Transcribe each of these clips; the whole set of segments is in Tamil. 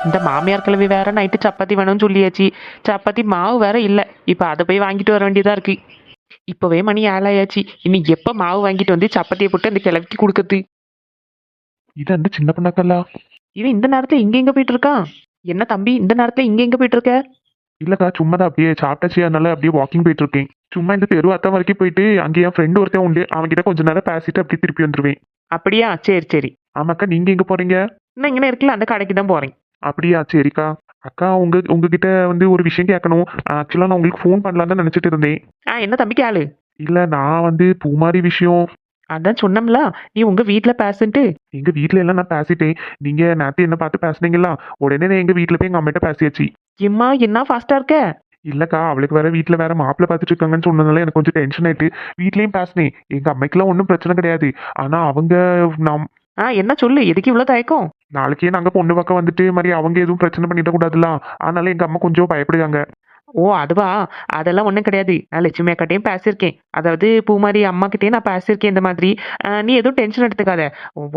இந்த மாமியார் கிழவி வேற நைட்டு சப்பாத்தி வேணும்னு சொல்லியாச்சு. சப்பாத்தி மாவு வேற இல்லை. இப்போ அதை போய் வாங்கிட்டு வர வேண்டியதா இருக்கு. இப்போவே மணி 7 ஆயாச்சு. இனி எப்போ மாவு வாங்கிட்டு வந்து சப்பாத்தியை போட்டு அந்த கிழவிக்கு கொடுக்குறது? இது அந்த சின்ன பொண்ணாக்கல்லா? இவன் இந்த நேரத்துல இங்க எங்க போயிட்டு இருக்கான்? என்ன தம்பி இந்த நேரத்துல இங்க எங்க போயிட்டு இருக்க? இல்லக்கா சும்மா தான் அப்படியே சாப்பிட்டாச்சு, அதனால அப்படியே வாக்கிங் போயிட்டு இருக்கேன். சும்மா இந்த தெரு அத்தம் வரைக்கும் போயிட்டு அங்கே என் ஃப்ரெண்டு ஒருத்தன் உண்டு, அவன்கிட்ட கொஞ்ச நேரம் பேசிட்டு அப்படியே திருப்பி வந்துருவேன். அப்படியா, சரி சரி. ஆமாக்கா, நீங்க எங்க போறீங்க? இன்னும் இங்கே இருக்குல்ல அந்த கடைக்கு தான் போறேன். அப்படியா, சரிக்கா. அக்கா உங்ககிட்ட வந்து ஒரு விஷயம் கேட்கணும். ஆக்சுவலா நான் உங்களுக்கு ஃபோன் பண்ணலாம் தான் நினைச்சிட்டு இருந்தேன். என்ன தம்பி கேளு. இல்ல நான் வந்து பூமாரி விஷயம். அதான் சொன்னோம்ல, நீ உங்க வீட்டுல பேசுன்ட்டு. எங்க வீட்ல எல்லாம் நான் பேசிட்டேன். நீங்க நேத்து என்ன பார்த்து பேசுனீங்களா, உடனே நான் எங்க வீட்டுல போய் எங்க அம்மிட்ட பேசியாச்சு. எம்மா என்ன ஃபாஸ்டா இருக்க? இல்லக்கா, அவளுக்கு வேற வீட்டுல வேற மாப்பிள்ளை பார்த்துட்டு இருக்காங்கன்னு சொன்னதுனால எனக்கு கொஞ்சம் டென்ஷன் ஆயிட்டு வீட்லயும் பேசினேன். எங்க அம்மைக்கெல்லாம் ஒன்றும் பிரச்சனை கிடையாது. ஆனா அவங்க நம் என்ன சொல்லு, எதுக்கு இவ்வளவு தயக்கம்? நாளைக்கே நாங்க பொண்ணு பக்கம் வந்துட்டு மாதிரி அவங்க எதுவும் பிரச்சனை பண்ணிட கூடாதுல்ல, அதனால எங்க அம்மா கொஞ்சம் பயப்படுறாங்க. ஓ அதுவா? அதெல்லாம் ஒன்றும் கிடையாது. நான் லட்சுமி அக்காட்டையும் பேசியிருக்கேன். அதாவது பூமாரி அம்மா கிட்டேயும் நான் பேசியிருக்கேன் இந்த மாதிரி. நீ எதுவும் டென்ஷன் எடுத்துக்காத.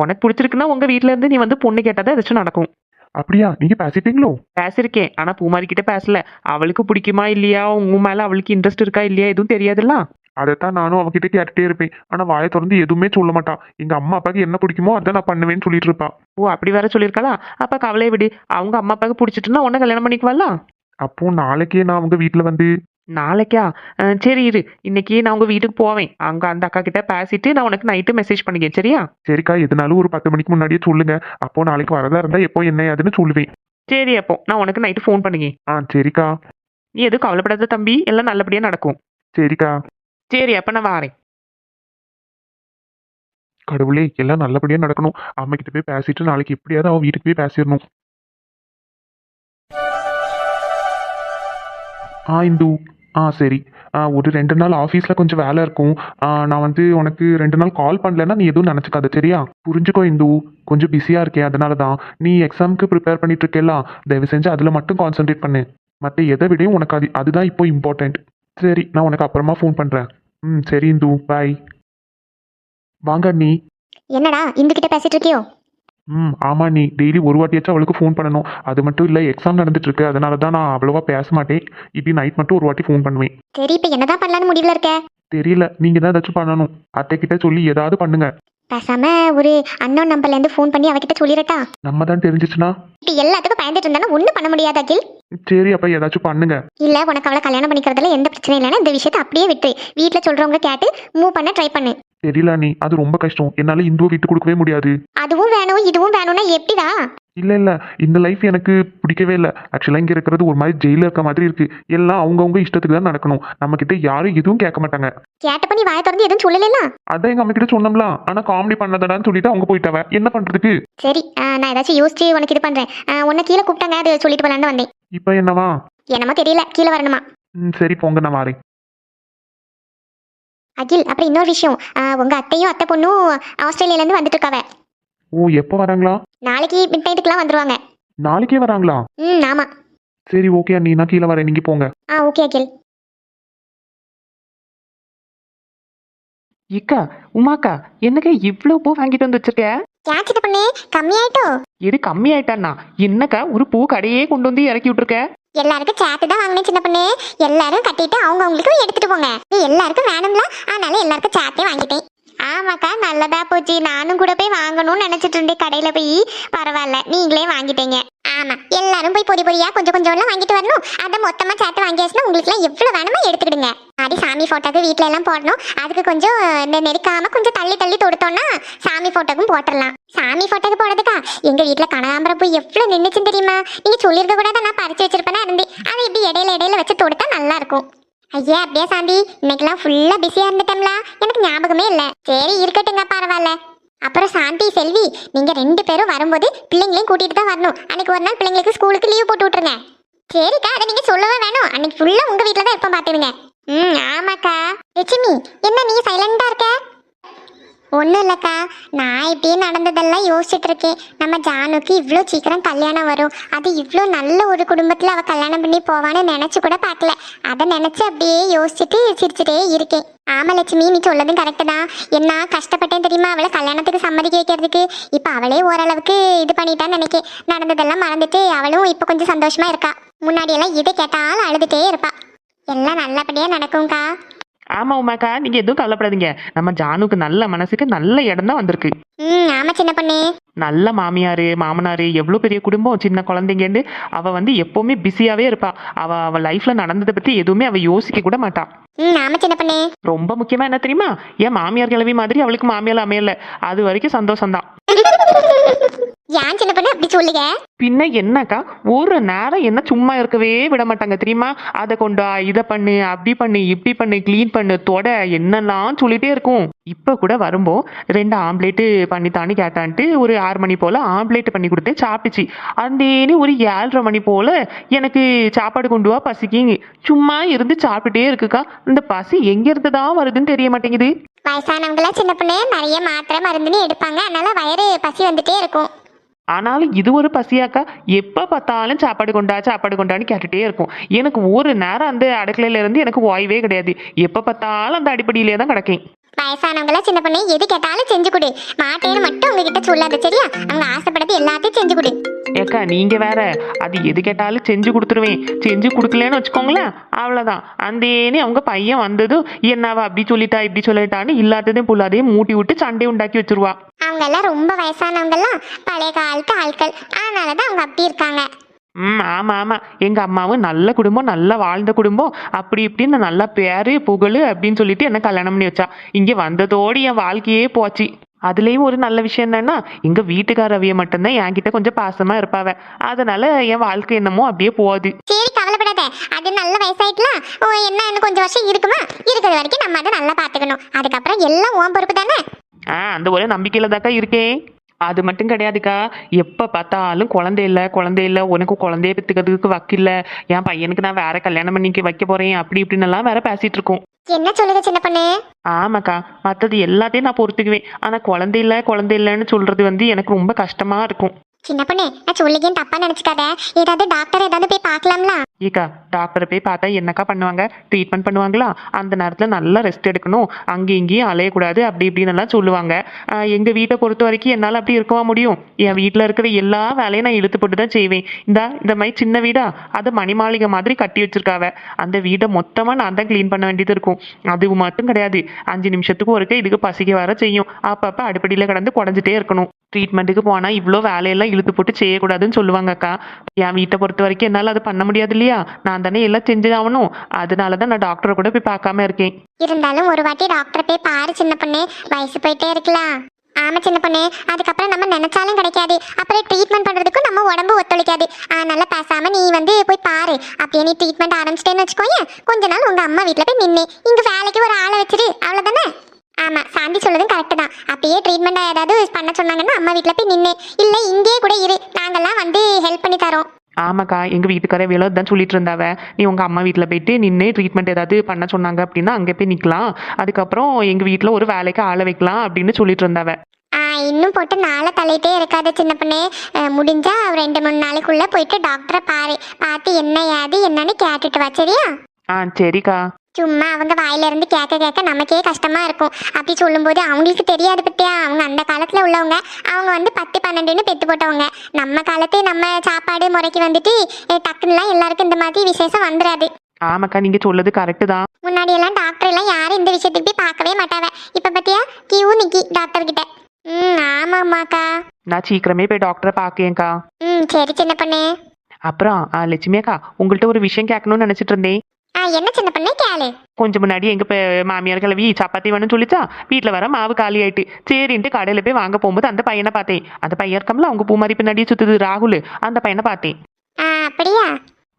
உனக்கு பிடிச்சிருக்குன்னா உங்க வீட்ல இருந்து நீ வந்து பொண்ணு கேட்டாதான் ஏதாச்சும் நடக்கும். அப்படியா, நீங்க பேசிட்டீங்களோ? பேசியிருக்கேன். ஆனா பூமாரி கிட்ட பேசல. அவளுக்கு பிடிக்குமா இல்லையா, உங்க மேல அவளுக்கு இன்ட்ரெஸ்ட் இருக்கா இல்லையா எதுவும் தெரியாதுல்ல. அதைத்தான் நானும் அவகிட்ட கேட்டுட்டே இருப்பேன். ஆனா வாயை திறந்து எதுவுமே சொல்ல மாட்டா. எங்க அம்மா அப்பாவுக்கு என்ன பிடிக்குமோ அதான் நான் பண்ணுவேன்னு சொல்லிட்டு இருப்பா. ஓ அப்படி வேற சொல்லியிருக்காளா? அப்ப கவலையை விடு. அவங்க அம்மா அப்பாவுக்கு பிடிச்சிட்டுன்னா உன்னை கல்யாணம் பண்ணிக்குவாளா? அப்போ நாளைக்கே நான் அவங்க வீட்டுல வந்து. நாளைக்கா? சரி இரு, இன்னைக்கு நான் உங்க வீட்டுக்கு போவேன். அங்க அந்த அக்கா கிட்ட பேசிட்டு நான் உனக்கு நைட்டு மெசேஜ் பண்ணிக்கேன், சரியா? சரிக்கா, எதுனாலும் ஒரு 10 மணிக்கு முன்னாடியே சொல்லுங்க. அப்போ நாளைக்கு வரதா இருந்தா எப்போ என்ன ஏதுன்னு சொல்லுவேன். சரி, அப்போ நான் உனக்கு நைட்டு ஃபோன் பண்ணுங்க. சரிக்கா. நீ எதுவும் கவலைப்படாத தம்பி, எல்லாம் நல்லபடியா நடக்கும். சரிக்கா. சரி அப்ப நான் வாரேன். கடவுளே, எல்லாம் நல்லபடியா நடக்கணும். அம்மா கிட்ட போய் பேசிட்டு நாளைக்கு எப்படியாவது அவன் வீட்டுக்கு போய் பேசிடணும். இந்து. சரி. ஒரு 2 நாள் ஆஃபீஸில் கொஞ்சம் வேலை இருக்கும். நான் வந்து உனக்கு 2 நாள் கால் பண்ணலன்னா நீ எதுவும் நினச்சிக்காத, சரியா? புரிஞ்சுக்கோ இந்து, கொஞ்சம் பிஸியாக இருக்கேன், அதனால தான். நீ எக்ஸாமுக்கு ப்ரிப்பேர் பண்ணிட்டு இருக்கேலாம், தயவு செஞ்சு அதில் மட்டும் கான்சென்ட்ரேட் பண்ணு. மற்ற எதை விடையும் உனக்கு அதுதான் இப்போ இம்பார்ட்டண்ட். சரி, நான் உனக்கு அப்புறமா ஃபோன் பண்ணுறேன். சரி இந்து, பாய். வாங்க நீ. என்னடா இந்துகிட்ட பேசிட்டு இருக்கியோ? ஆமா, நீ டெய்லி ஒரு வாட்டியாச்சும் அவளுக்கு ஃபோன் பண்ணணும். அது மட்டும் இல்லை, எக்ஸாம் நடந்துட்டு இருக்கு, அதனால தான் நான் அவ்வளோவா பேச மாட்டேன். இப்படி நைட் மட்டும் ஒரு வாட்டி ஃபோன் பண்ணுவேன். சரி, இப்போ என்னதான் பண்ணலான்னு முடிவில் இருக்க? தெரியல, நீங்க தான் ஏதாச்சும் பண்ணணும். அத்தை கிட்ட சொல்லி ஏதாவது பண்ணுங்க. பேசாம ஒரு அன்னோன் நம்பர்ல இருந்து ஃபோன் பண்ணி அவகிட்ட சொல்லிடட்டா? நம்ம தான் தெரிஞ்சிச்சுன்னா இப்ப எல்லாத்துக்கும் பயந்துட்டு இருந்தாலும் ஒன்றும் பண்ண முடியாது அகில். சரி, அப்ப ஏதாச்சும் பண்ணுங்க. இல்ல, உனக்கு அவளை கல்யாணம் பண்ணிக்கிறதுல எந்த பிரச்சனையும் இல்லைன்னா இந்த விஷயத்தை அப்படியே விட்டு வீட்டில் சொல்றவங்க கேட்டு மூவ் பண்ண ட்ரை பண்ணு. தெரியல நீ, அது ரொம்ப கஷ்டம். என்னால இந்துவை விட்டு கொடுக்கவே முடியாது. அதுவும் வேணும் இதுவும் வேணும்னா எப்படிடா? இல்ல, இந்த லைஃப் எனக்கு பிடிக்கவே இல்லை. ஆக்சுவலா இங்க இருக்கிறது ஒரு மாதிரி ஜெயில இருக்க மாதிரி இருக்கு. எல்லாம் அவங்கவுங்க இஷ்டத்துக்கு தான் நடக்கணும். நம்ம கிட்ட யாரும் எதுவும் கேட்க மாட்டாங்க. கேட்ட பண்ணி வாயை திறந்து எதுவும் சொல்லலாம். அதான் எங்க அம்மா கிட்ட சொன்னோம்ல, ஆனா காமெடி பண்ணதான்னு சொல்லிட்டு அவங்க போயிட்டாவ. என்ன பண்றதுக்கு? சரி, நான் ஏதாச்சும் யோசிச்சு உனக்கு இது பண்றேன். உன்னை கீழே கூப்பிட்டாங்க, அது சொல்லிட்டு போலான்னு வந்தேன். இப்ப என்னவா? என்னமோ தெரியல, கீழே வரணுமா? சரி போங்க, நான் வரேன். அகில், அப்புறம் இன்னொரு விஷயம், உங்க அத்தையும் அத்தை பொண்ணும் ஆஸ்திரேலியால இருந்து வந்துட்டு இருக்காவ. ஓ, எப்போ வராங்களா? நாளைக்கு மிட் நைட்டுக்குலாம் வந்துருவாங்க. நாளைக்கே வராங்களா? ஆமா. சரி ஓகே அண்ணி, நான் கீழே வரேன், நீங்க போங்க. ஓகே அகில். இக்கா, உமாக்கா, என்னக்கா இவ்வளவு பூ வாங்கிட்டு வந்து வச்சிருக்க? கேட்சிட்ட பண்ணே கம்மியாயிட்டோ? எது கம்மி ஆயிட்டான்னா? என்னக்கா ஒரு பூ கடையே கொண்டு வந்து இறக்கி விட்டுருக்க? எல்லாருக்கும் சேர்த்து தான் வாங்கினேன் சின்ன பொண்ணு. எல்லாரும் கட்டிட்டு அவங்க அவங்களுக்கு எடுத்துட்டு போங்க. நீ எல்லாருக்கும் வேணும்ல, அதனால எல்லாருக்கும் சேர்த்தே வாங்கிட்டேன். ஆமாக்கா, நல்லதா போச்சு. நானும் கூட போய் வாங்கணும்னு நினைச்சிட்டு இருந்தேன் கடையில போய். பரவாயில்ல, நீங்களே வாங்கிட்டீங்க. ஆமா, எல்லாரும் போய் பொடி பொடியா கொஞ்சம் கொஞ்சம் எல்லாம் வாங்கிட்டு வரணும். அதை மொத்தமா சேர்த்து வாங்கியாச்சுன்னா உங்களுக்கு எல்லாம் எவ்வளவு வேணுமோ எடுத்துக்கிடுங்க. அது சாமி போட்டோக்கு வீட்டுல எல்லாம் போடணும். அதுக்கு கொஞ்சம் இந்த நெருக்காம கொஞ்சம் தள்ளி தள்ளி தொடுத்தோம்னா சாமி போட்டோக்கும் போட்டுடலாம். சாமி போட்டோக்கு போடுறதுக்கா எங்க வீட்டுல கனகாம்பரம் பூ எவ்வளவு நின்னுச்சுன்னு தெரியுமா? நீங்க சொல்லிருக்க கூட நான் பறிச்சு வச்சிருப்பேனா இருந்தேன். அதை இப்படி இடையில இடையில வச்சு தொடுத்தா நல்லா இருக்கும். ஐயா, அப்படியே சாந்தி, இன்னைக்கெல்லாம் ஃபுல்லா பிஸியா இருந்துட்டோம்ல, எனக்கு ஞாபகமே இல்லை. சரி இருக்கட்டுங்க, பரவாயில்ல. அப்புறம் சாந்தி, செல்வி, நீங்க 2 பேரும் வரும்போது பிள்ளைங்களையும் கூட்டிட்டு தான் வரணும். அன்னைக்கு ஒரு நாள் பிள்ளைங்களுக்கு ஸ்கூலுக்கு லீவ் போட்டு விட்டுருங்க. சரிக்கா, அதை நீங்க சொல்லவே வேணும். அன்னைக்கு ஃபுல்லா உங்க வீட்டுல தான் இருப்போம், பாத்துருங்க. ஆமாக்கா. லட்சுமி, என்ன நீ சைலண்டா இருக்க? ஒன்றும் இல்லைக்கா, நான் இப்படியே நடந்ததெல்லாம் யோசிச்சுட்டு இருக்கேன். நம்ம ஜானுக்கு இவ்வளோ சீக்கிரம் கல்யாணம் வரும், அது இவ்வளோ நல்ல ஒரு குடும்பத்தில் அவள் கல்யாணம் பண்ணி போவான்னு நினச்சி கூட பார்க்கல. அதை நினச்சி அப்படியே யோசிச்சுட்டு சிரிச்சுட்டே இருக்கேன். ஆமா லட்சுமி, நீ சொல்லதும் கரெக்டு தான். என்ன கஷ்டப்பட்டேன் தெரியுமா அவளை கல்யாணத்துக்கு சம்மதிக்க வைக்கிறதுக்கு. இப்போ அவளே ஓரளவுக்கு இது பண்ணிட்டான்னு நினைக்கேன். நடந்ததெல்லாம் மறந்துட்டு அவளும் இப்போ கொஞ்சம் சந்தோஷமா இருக்கா. முன்னாடியெல்லாம் இதை கேட்டாலும் அழுதுட்டே இருப்பா. எல்லாம் நல்லபடியாக நடக்கும்க்கா. ஆமா உமாக்கா, நீங்க எதுவும் கவலைப்படாதீங்க. நம்ம ஜானுக்கு நல்ல மனசுக்கு நல்ல இடம் தான் வந்திருக்கு. ஆமா சின்ன பொண்ணு. நல்ல மாமியாரு மாமனாரு, எவ்வளோ பெரிய குடும்பம், சின்ன குழந்தைங்கன்னு அவ வந்து எப்பவுமே பிஸியாவே இருப்பா. அவ லைஃப்ல நடந்ததை பத்தி எதுவுமே அவ யோசிக்க கூட மாட்டா. ஆமா சின்ன பொண்ணு. ரொம்ப முக்கியமா என்ன தெரியுமா, என் மாமியார் கிழவி மாதிரி அவளுக்கு மாமியார் அமையல, அது வரைக்கும் சந்தோஷம்தான். ஏன் சின்ன பொண்ணு அப்படி சொல்லுங்க? பின்ன என்னக்கா, ஒரு நேரம் என்ன சும்மா இருக்கவே விட மாட்டாங்க தெரியுமா. அதை கொண்டா, இதை பண்ணு, அப்படி பண்ணு, இப்படி பண்ணு, கிளீன் பண்ணு, தொட, என்னெல்லாம் சொல்லிட்டே இருக்கும். இப்போ கூட வரும்போ 2 ஆம்லேட்டு பண்ணித்தான்னு கேட்டான்ட்டு ஒரு 6 மணி போல் ஆம்லேட் பண்ணி கொடுத்தேன், சாப்பிட்டுச்சு. அந்தேனி ஒரு 7:30 மணி போல் எனக்கு சாப்பாடு கொண்டு வா பசிக்கிங்க, சும்மா இருந்து சாப்பிட்டுட்டே இருக்குக்கா. இந்த பசி எங்கேருந்து தான் வருதுன்னு தெரிய மாட்டேங்குது. வயசானவங்களா சின்ன பொண்ணு நிறைய மாத்திரை மருந்துன்னு எடுப்பாங்க, அதனால வயிறு பசி வந்துட்டே இருக்கும். ஆனாலும் இது ஒரு பசியாக்கா, எப்போ பார்த்தாலும் சாப்பாடு கொண்டான்னு கேட்டுகிட்டே இருக்கும். எனக்கு ஒரு நேரம் அந்த அடுக்கலையில இருந்து எனக்கு ஓய்வே கிடையாது. எப்போ பார்த்தாலும் அந்த அடிப்படையிலே தான் கிடக்கேன். வயசானவங்களா சின்ன பொண்ணு எது கேட்டாலும் செஞ்சு கொடு. மாட்டேன்னு மட்டும் உங்ககிட்ட சொல்லாத சரியா? அவங்க ஆசைப்படுறது எல்லாத்தையும் செஞ்சு கொடு. ஏக்கா நீங்க வேற, அது எது கேட்டாலும் செஞ்சு கொடுத்துருவேன். செஞ்சு கொடுக்கலன்னு வச்சுக்கோங்களேன், அவ்வளோதான். அந்தேனே அவங்க பையன் வந்ததும் என்னவா அப்படி சொல்லிட்டா இப்படி சொல்லிட்டான்னு இல்லாததையும் புல்லாதையும் மூட்டி விட்டு சண்டை உண்டாக்கி வச்சிருவா. அவங்க எல்லாம் ரொம்ப வயசானவங்கலாம், பழைய காலத்து ஆட்கள், அதனாலதான் அவங்க அப்படி இருக்காங்க. ஆமா ஆமா, எங்க அம்மாவும் நல்ல குடும்பம், நல்லா வாழ்ந்த குடும்பம், அப்படி இப்படின்னு நல்லா பேரு புகழு அப்படின்னு சொல்லிட்டு என்ன கல்யாணம் பண்ணி வச்சா. இங்க வந்ததோடு என் வாழ்க்கையே போச்சு. அதுலேயும் ஒரு நல்ல விஷயம் என்னன்னா, எங்க வீட்டுக்காரவிய மட்டும்தான் என்கிட்ட கொஞ்சம் பாசமா இருப்பாவ. அதனால என் வாழ்க்கை என்னமோ அப்படியே போகுது. சரி கவலைப்படாத, அது நல்ல வயசாயிட்டுலாம் என்ன இன்னும் கொஞ்சம் வருஷம் இருக்குமா, இருக்கிற வரைக்கும் நம்ம அதை நல்லா பாத்துக்கணும். அதுக்கப்புறம் எல்லாம் உன் பொறுப்பு தானே. அந்த ஒரு நம்பிக்கையில தாக்கா இருக்கேன். அது மட்டும் கிடையாதுக்கா, எப்போ பார்த்தாலும் குழந்தை இல்லை, உனக்கு குழந்தைய பெற்றுக்கிறதுக்கு வக்கில்ல, என் பையனுக்கு நான் வேற கல்யாணம் பண்ணிக்க வைக்க போறேன், அப்படி இப்படின்னெல்லாம் வேற பேசிட்டு இருக்கோம். என்ன சொல்லுங்க சின்ன பொண்ணு? ஆமாக்கா, மற்றது எல்லாத்தையும் நான் பொறுத்துக்குவேன். ஆனால் குழந்தை இல்லைன்னு சொல்றது வந்து எனக்கு ரொம்ப கஷ்டமா இருக்கும். சின்ன பொண்ணு, நான் சொல்லிக்கேன் தப்பா நினைச்சுக்காத. ஏதாவது டாக்டர் ஏதாவது போய் பார்க்கலாம்ல? ஏக்கா, டாக்டரை போய் பார்த்தா என்னக்கா பண்ணுவாங்க? ட்ரீட்மெண்ட் பண்ணுவாங்களா? அந்த நேரத்தில் நல்லா ரெஸ்ட் எடுக்கணும், அங்கேயும் இங்கேயும் அலையக்கூடாது, அப்படி இப்படின்னு எல்லாம் சொல்லுவாங்க. எங்கள் வீட்டை பொறுத்த வரைக்கும் என்னால் அப்படி இருக்கவா முடியும்? என் வீட்டில் இருக்கிற எல்லா வேலையும் நான் இழுத்து போட்டு தான் செய்வேன். இந்த மாதிரி சின்ன வீடா, அதை மணி மாளிகை மாதிரி கட்டி வச்சிருக்காவ. அந்த வீட்டை மொத்தமாக நான் தான் க்ளீன் பண்ண வேண்டியது இருக்கும். அது மட்டும் கிடையாது, 5 நிமிஷத்துக்கு ஒருக்க இதுக்கு பசிக்க வர செய்யும். அப்பப்போ அடுப்படியில் கிடந்து குடஞ்சிட்டே இருக்கணும். ட்ரீட்மெண்ட்டுக்கு போனால் இவ்வளோ வேலையெல்லாம் இழுத்து போட்டு செய்யக்கூடாதுன்னு சொல்லுவாங்கக்கா. என் வீட்டை பொறுத்த வரைக்கும் என்னால் அது பண்ண முடியாது இல்லையா? நான் தானே எல்லாம் செஞ்சு ஆகணும். அதனால தான் நான் டாக்டரை கூட போய் பார்க்காம இருக்கேன். இருந்தாலும் ஒரு வாட்டி டாக்டரை போய் பாரு சின்ன பொண்ணு, வயசு போயிட்டே இருக்கலாம். ஆமா சின்ன பொண்ணு, அதுக்கப்புறம் நம்ம நினைச்சாலும் கிடைக்காது, அப்புறம் ட்ரீட்மெண்ட் பண்றதுக்கும் நம்ம உடம்பு ஒத்துழைக்காது. அதனால பேசாம நீ வந்து போய் பாரு. அப்படியே நீ ட்ரீட்மெண்ட் ஆரம்பிச்சிட்டேன்னு வச்சுக்கோங்க, கொஞ்ச நாள் உங்க அம்மா வீட்டில் போய் நின்று இங்க வேலைக்கு ஒரு ஆளை வச்சிரு, அவ்வளவுதானே? ஆமா, சாந்தி சொல்லதும் கரெக்டு தான். அப்படியே ட்ரீட்மெண்ட் ஏதாவது பண்ண சொன்னாங்கன்னா அம்மா வீட்டில் போய் நின்று, இல்லை இங்கே கூட இரு, நாங்கெல்லாம் வந்து ஹெல்ப் பண்ணி தரோம். ஆமாக்கா, எங்கள் வீட்டுக்காரே வேலை தான் சொல்லிட்டு இருந்தாவ. நீ உங்கள் அம்மா வீட்டில் போயிட்டு நின்று ட்ரீட்மெண்ட் ஏதாவது பண்ண சொன்னாங்க அப்படின்னா அங்கே போய் நிற்கலாம், அதுக்கப்புறம் எங்கள் வீட்டில் ஒரு வேலைக்கு ஆளை வைக்கலாம் அப்படின்னு சொல்லிட்டு இருந்தாவ. இன்னும் போட்டு நாளை தள்ளிட்டே இருக்காது சின்ன பொண்ணு. முடிஞ்சா 2-3 நாளைக்குள்ள போயிட்டு டாக்டரை பாரு, பார்த்து என்ன ஏது என்னன்னு கேட்டுட்டு வா சரியா? சரிக்கா. சும்மா அவங்க வாயில இருந்து கேட்க நமக்கே கஷ்டமா இருக்கும். அப்படி சொல்லும்போது அவங்களுக்கு தெரியாது பத்தியா, அவங்க அந்த காலத்துல உள்ளவங்க, அவங்க வந்து 10-12ன்னு பெத்து போட்டவங்க. நம்ம காலத்து நம்ம சாப்பாடு முறைக்கு வந்துட்டு டக்குன்னுலாம் எல்லாருக்கும் இந்த மாதிரி விசேஷம் வந்துடாது. ஆமாக்கா, நீங்க சொல்றது கரெக்டு தான். முன்னாடி எல்லாம் டாக்டர் எல்லாம் யாரும் இந்த விஷயத்துக்கு போய் பார்க்கவே மாட்டாவ. இப்ப பத்தியா கியூ நிக்கி டாக்டர் கிட்ட. ஆமாம்மாக்கா. நான் சீக்கிரமே போய் டாக்டரை பார்க்கேன்க்கா. சரி சின்ன பொண்ணு. அப்புறம் லட்சுமி அக்கா, உங்கள்கிட்ட ஒரு விஷயம் கேட்கணும்னு நினைச்சிட்டு இருந்தேன். என்ன சின்ன பொண்ணு கேளு. கொஞ்சம் முன்னாடி எங்க மாமியார் கிளவி சப்பாத்தி வேணும்னு சொல்லிச்சா, வீட்டில் வர மாவு காலி ஆயிட்டு, சரின்ட்டு கடையில் போய் வாங்க போகும்போது அந்த பையனை பார்த்தேன். அந்த பையன் இருக்கம்ல, அவங்க பூமாரி பின்னாடியே சுத்துது ராகுல், அந்த பையனை பார்த்தேன். அப்படியா?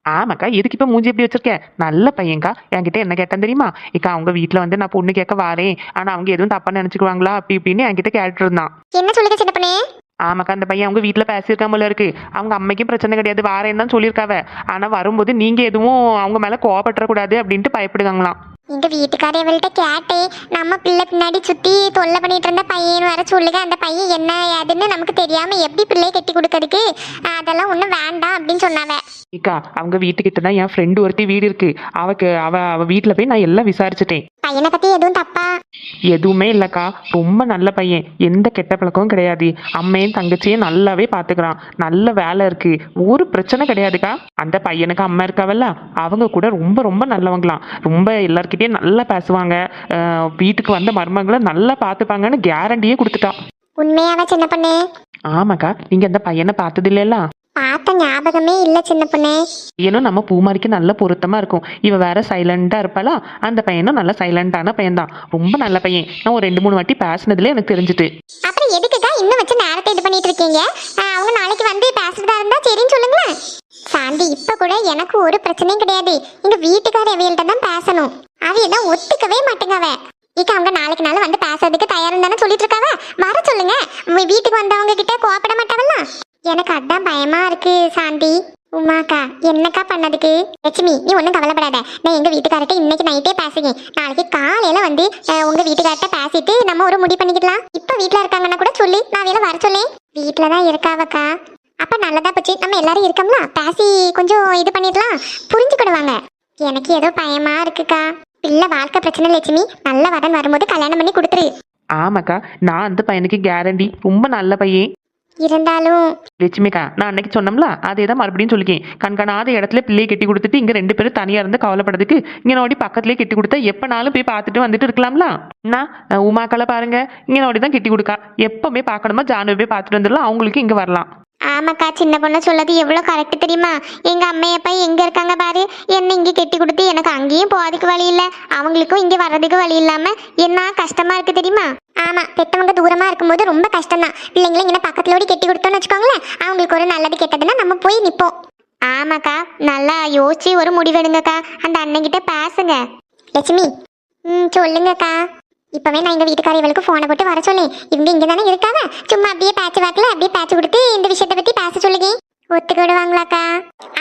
ஆமாக்கா, எதுக்கு இப்போ மூஞ்சி எப்படி வச்சிருக்கேன்? நல்ல பையன்க்கா. என்கிட்ட என்ன கேட்டேன் தெரியுமா? இக்கா அவங்க வீட்டில் வந்து நான் பொண்ணு கேட்க வாரேன், ஆனால் அவங்க எதுவும் தப்பா நினச்சிக்குவாங்களா அப்படி இப்படின்னு என்கிட்ட கேட்டுட்டு இருந்தான். என்ன சொல்லுங்க சின்ன பொண்ணு? ஆமாக்கா, அந்த பையன் அவங்க வீட்டில் பேசியிருக்கான் போல இருக்கு. அவங்க அம்மைக்கும் பிரச்சனை கிடையாது, வாரேன்னு தான் சொல்லியிருக்காவ. ஆனால் வரும்போது நீங்கள் எதுவும் அவங்க மேலே கோவப்பட்டுறக்கூடாது அப்படின்ட்டு பயப்படுவாங்களாம். எங்க வீட்டுக்கார இவள்கிட்ட கேட்டேன், நம்ம பிள்ளை பின்னாடி சுத்தி தொல்லை பண்ணிட்டு இருந்த பையன் வர சொல்லுங்க, அந்த பையன் என்ன ஏதுன்னு நமக்கு தெரியாம எப்படி பிள்ளையை கட்டி கொடுக்கறதுக்கு, அதெல்லாம் ஒன்றும் வேண்டாம் அப்படின்னு சொன்னாவ. ஏக்கா அவங்க வீட்டுக்கிட்ட தான் என் ஃப்ரெண்டு ஒருத்தி வீடு இருக்கு. அவ வீட்டில் போய் நான் எல்லாம் விசாரிச்சுட்டேன். பையனை பத்தி எதுவும் தப்பா? எதுவுமே இல்லைக்கா, ரொம்ப நல்ல பையன், எந்த கெட்ட பழக்கமும் கிடையாது. அம்மையும் தங்கச்சியும் நல்லாவே பார்த்துக்கிறான், நல்ல வேலை இருக்கு, ஒரு பிரச்சனை கிடையாதுக்கா. அந்த பையனுக்கு அம்மா இருக்காவல்ல, அவங்க கூட ரொம்ப ரொம்ப நல்லவங்களாம், ரொம்ப எல்லார்கிட்டயும் நல்லா பேசுவாங்க, வீட்டுக்கு வந்த மருமகளை நல்லா பார்த்துப்பாங்கன்னு கேரண்டியே கொடுத்துட்டான். உண்மையாவா சின்ன பொண்ணு? ஆமாக்கா, நீங்க அந்த பையனை பார்த்தது இல்லைல்ல? பார்த்த ஞாபகமே இல்ல சின்ன பொண்ணு. பையனும் நம்ம பூமாரிக்கு நல்ல பொருத்தமா இருக்கும். இவ வேற சைலண்டா இருப்பாளா, அந்த பையனும் நல்ல சைலண்டான பையன் தான், ரொம்ப நல்ல பையன். நான் ஒரு 2-3 வாட்டி பேசினதுல எனக்கு தெரிஞ்சுட்டு. அப்புறம் எதுக்குக்கா இன்னும் வச்சு நேரத்தை இது பண்ணிட்டு இருக்கீங்க? அவங்க நாளைக்கு வந்து பேசுறதா இருந்தா சரின்னு சொல்லுங்களேன். சாந்தி, இப்ப கூட எனக்கு ஒரு பிரச்சனையும் கிடையாது. எங்க வீட்டுக்கார அவையில்ட்ட தான் பேசணும், அவையதான் ஒத்துக்கவே மாட்டேங்கவ. இக்க அவங்க நாளைக்கு நாள் வந்து பேசுறதுக்கு தயாரும் தானே சொல்லிட்டு இருக்காவ. வர சொல்லுங்க, வீட்டுக்கு வந்தவங்க கிட்ட கோவப்பட மாட்டாவல்ல. எனக்கு அதான் பயமா இருக்கு சாந்தி. உமாக்கா, என்னக்கா பண்ணதுக்கு? லட்சுமி, நீ ஒன்றும் கவலைப்படாத, நான் எங்க வீட்டுக்கார்ட்ட இன்னைக்கு நைட்டே பேசுகிறேன். நாளைக்கு காலையில வந்து உங்க வீட்டுக்கார்ட்ட பேசிட்டு நம்ம ஒரு முடிவு பண்ணிக்கலாம். இப்ப வீட்டுல இருக்காங்கன்னா கூட சொல்லி நான் வேலை வர சொல்லேன். வீட்டுலதான் இருக்காவக்கா. அப்ப நல்லதா போச்சு, நம்ம எல்லாரும் இருக்கோம்ல, பேசி கொஞ்சம் இது பண்ணிடலாம், புரிஞ்சுக்கிடுவாங்க. எனக்கு ஏதோ பயமா இருக்குக்கா. பிள்ளை வாழ்க்கை பிரச்சனை லட்சுமி, நல்ல வரன் வரும்போது கல்யாணம் பண்ணி கொடுத்துரு. ஆமாக்கா, நான் அந்த பையனுக்கு கேரண்டி, ரொம்ப நல்ல பையன். இருந்தாலும் லட்சுமிக்கா, நான் அன்னைக்கு சொன்னோம்ல, அதே தான் மறுபடியும் சொல்லிக்கேன். கண்காணாத இடத்துல பிள்ளையை கட்டி கொடுத்துட்டு இங்க 2 பேரும் தனியா இருந்து கவலைப்படுறதுக்கு இங்க நோடி பக்கத்துலேயே கட்டி கொடுத்தா எப்பனாலும் போய் பார்த்துட்டு வந்துட்டு இருக்கலாம்ல. நான் உமாக்களை பாருங்க, இங்க நோடி தான் கட்டி கொடுக்கா, எப்பவுமே பார்க்கணுமா ஜானு போய் பார்த்துட்டு வந்துடலாம், அவங்களுக்கு இங்க வரலாம். ஆமாக்கா, சின்ன பொண்ணு சொல்லது எவ்வளவு கரெக்ட் தெரியுமா? எங்க அம்மையப்பா எங்க இருக்காங்க பாரு, என்ன இங்க கெட்டி கொடுத்து எனக்கு அங்கேயும் போறதுக்கு வழி இல்ல, அவங்களுக்கும் இங்க வர்றதுக்கு வழி இல்லாம என்ன கஷ்டமா இருக்கு தெரியுமா? ஆமா, பெத்தவங்க தூரமா இருக்கும்போது ரொம்ப கஷ்டம் தான். பிள்ளைங்களை இங்கே பக்கத்துலோடி கெட்டி கொடுத்தோம்னு வச்சுக்கோங்களேன், அவங்களுக்கு ஒரு நல்லது கெட்டதுன்னா நம்ம போய் நிப்போம். ஆமாக்கா, நல்லா யோசிச்சு ஒரு முடிவெடுங்கக்கா. அந்த அண்ணன்கிட்ட பேசுங்க. லட்சுமி, சொல்லுங்கக்கா. இப்பவே நான் எங்க வீட்டுக்கார இவளுக்கு போனை போட்டு வர சொல்லேன். இவங்க இங்க தானே இருக்காங்க, சும்மா அப்படியே பேச்சு வாக்கல அப்படியே பேச்சு கொடுத்து இந்த விஷயத்தை பத்தி பேச சொல்லுங்க. ஒத்துக்கிடுவாங்களாக்கா?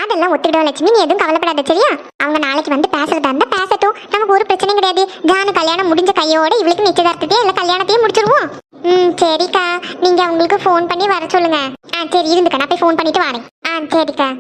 அதெல்லாம் ஒத்துக்கிடுவா லட்சுமி, நீ எதுவும் கவலைப்படாத சரியா? அவங்க நாளைக்கு வந்து பேசுறதா இருந்தா பேசட்டும், நமக்கு ஒரு பிரச்சனையும் கிடையாது. ஜானு கல்யாணம் முடிஞ்ச கையோட இவளுக்கு நிச்சயதார்த்தத்தையே எல்லா கல்யாணத்தையும் முடிச்சிருவோம். சரிக்கா, நீங்க அவங்களுக்கு ஃபோன் பண்ணி வர சொல்லுங்க. சரி இருந்துக்கா, நான் போய் ஃபோன் பண்ணிட்டு வரேன். சரிக்கா.